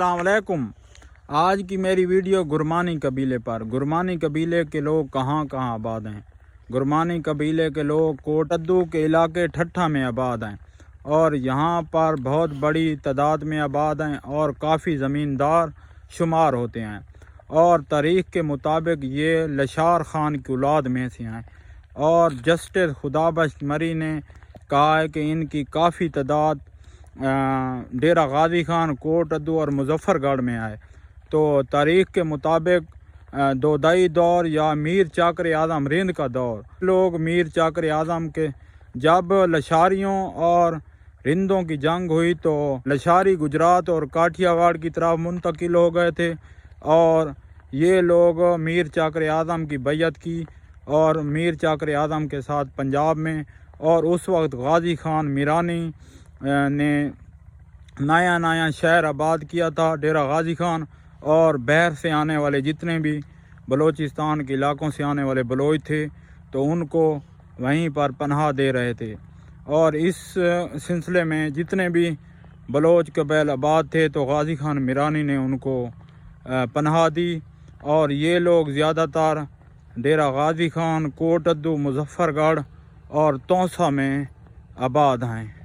अस्सलाम वालेकुम। आज की मेरी वीडियो गुरमानी कबीले पर। गुरमानी कबीले के लोग कहाँ कहाँ आबाद हैं। गुरमानी कबीले के लोग कोटद्दू के इलाके ठट्ठा में आबाद हैं और यहाँ पर बहुत बड़ी तादाद में आबाद हैं और काफ़ी ज़मींदार शुमार होते हैं और तारीख़ के मुताबिक ये लशार ख़ान की औलाद में से हैं और जस्टिस खुदाबख्श मरी ने कहा है कि इनकी काफ़ी तादाद डेरा गाजी खान, कोटद्दू और मुजफ्फरगढ़ में आए। तो तारीख़ के मुताबिक दोदाई दौर या मीर चाकर आज़म रिंद का दौर, लोग मीर चाकर आज़म के जब लशारियों और रिंदों की जंग हुई तो लशारी गुजरात और काठियावाड़ की तरफ मुंतकिल हो गए थे और ये लोग मीर चाकर आज़म की बैयत की और मीर चाकर आज़म के साथ पंजाब में। और उस वक्त गाजी खान मीरानी ने नया शहर आबाद किया था, डेरा गाजी खान, और बहर से आने वाले जितने भी बलोचिस्तान के इलाकों से आने वाले बलोच थे तो उनको वहीं पर पनाह दे रहे थे। और इस सिलसिले में जितने भी बलोच कबीले आबाद थे तो गाजी खान मीरानी ने उनको पनाह दी और ये लोग ज़्यादातर डेरा गाजी खान, कोटद्दू, मुजफ्फरगढ़ और तौसा में आबाद हैं।